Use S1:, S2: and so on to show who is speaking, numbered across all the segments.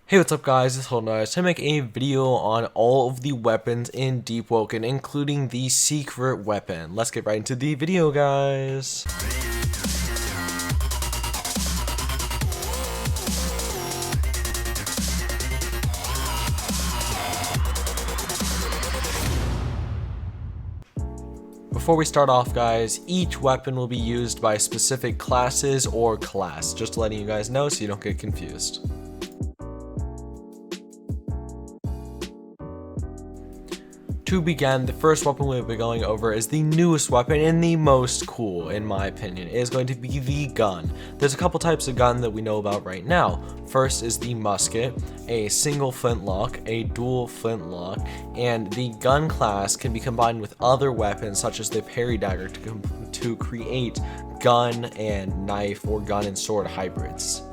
S1: Hey, what's up guys, it's HOLDEN to make a video on all of the weapons in Deepwoken, including the secret weapon. Let's get right into the video, guys. Before we start off, guys, each weapon will be used by specific classes or class, just letting you guys know so you don't get confused. To begin, the first weapon we'll be going over is the newest weapon and the most cool, in my opinion. It is going to be the gun. There's a couple types of gun that we know about right now. First is the musket, a single flintlock, a dual flintlock, and the gun class can be combined with other weapons such as the Parrot Dagger to create gun and knife or gun and sword hybrids.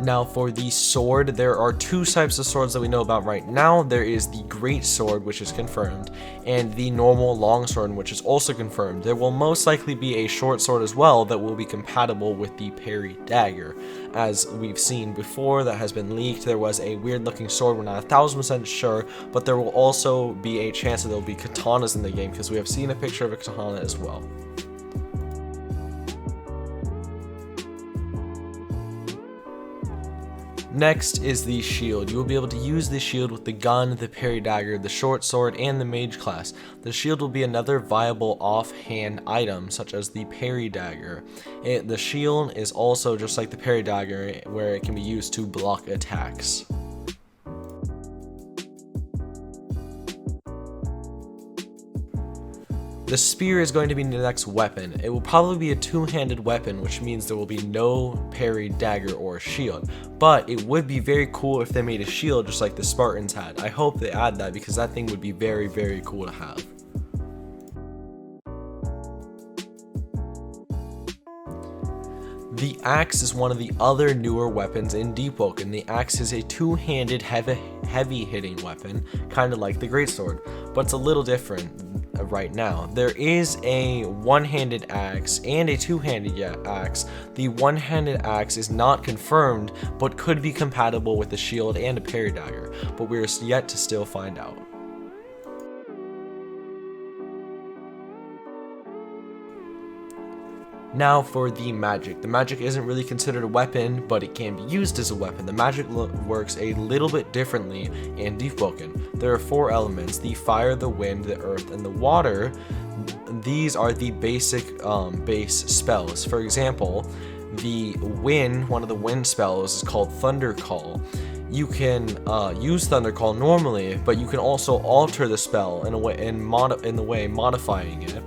S1: Now for the sword, there are two types of swords that we know about right now. There is the great sword, which is confirmed, and the normal long sword, which is also confirmed. There will most likely be a short sword as well that will be compatible with the Parrot Dagger. As we've seen before, that has been leaked. There was a weird looking sword, we're not 1000% sure, but there will also be a chance that there will be katanas in the game because we have seen a picture of a katana as well. Next is the shield. You will be able to use the shield with the gun, the Parrot Dagger, the short sword, and the mage class. The shield will be another viable offhand item, such as the Parrot Dagger. The shield is also just like the Parrot Dagger, where it can be used to block attacks. The spear is going to be the next weapon. It will probably be a two-handed weapon, which means there will be no Parrot Dagger or shield. But it would be very cool if they made a shield just like the Spartans had. I hope they add that because that thing would be very, very cool to have. The axe is one of the other newer weapons in Deepwoken. The axe is a two-handed heavy hitting weapon, kind of like the greatsword, but it's a little different right now. There is a one-handed axe and a two-handed axe. The one-handed axe is not confirmed, but could be compatible with a shield and a Parrot Dagger, but we're yet to still find out. Now for the magic. The magic isn't really considered a weapon, but it can be used as a weapon. The magic works a little bit differently in Deepwoken. There are four elements: the fire, the wind, the earth, and the water. These are the basic base spells. For example, the wind, one of the wind spells is called Thunder Call. You can use Thunder Call normally, but you can also alter the spell in the way modifying it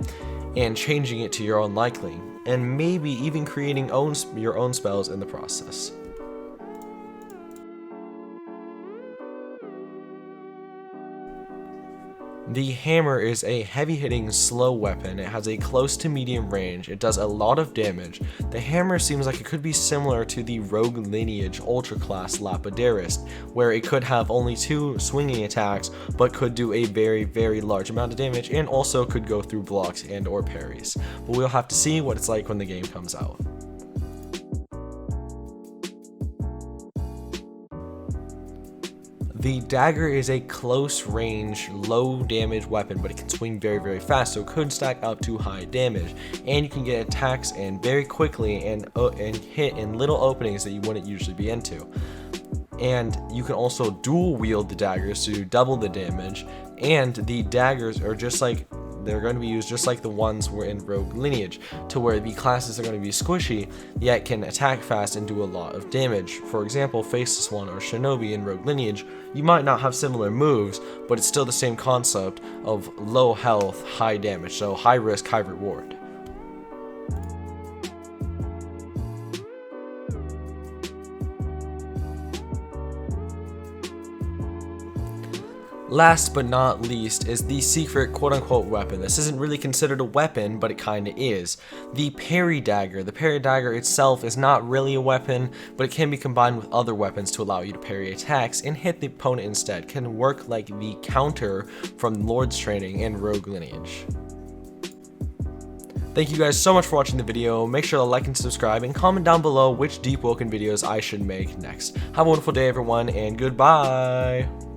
S1: and changing it to your own liking, and maybe even creating your own spells in the process. The hammer is a heavy-hitting, slow weapon. It has a close to medium range. It does a lot of damage. The hammer seems like it could be similar to the Rogue Lineage Ultra Class Lapidarist, where it could have only two swinging attacks, but could do a very, very large amount of damage, and also could go through blocks and or parries. But we'll have to see what it's like when the game comes out. The dagger is a close range, low damage weapon, but it can swing very, very fast, so it could stack up to high damage. And you can get attacks in very quickly and hit in little openings that you wouldn't usually be into. And you can also dual wield the daggers to double the damage. And the daggers are they're going to be used just like the ones were in Rogue Lineage, to where the classes are going to be squishy, yet can attack fast and do a lot of damage. For example, Faceless One or Shinobi in Rogue Lineage, you might not have similar moves, but it's still the same concept of low health, high damage, so high risk, high reward. Last but not least is the secret quote-unquote weapon. This isn't really considered a weapon, but it kinda is. The Parrot Dagger. The Parrot Dagger itself is not really a weapon, but it can be combined with other weapons to allow you to parry attacks and hit the opponent instead. Can work like the counter from Lord's Training and Rogue Lineage. Thank you guys so much for watching the video. Make sure to like and subscribe and comment down below which Deepwoken videos I should make next. Have a wonderful day everyone, and goodbye!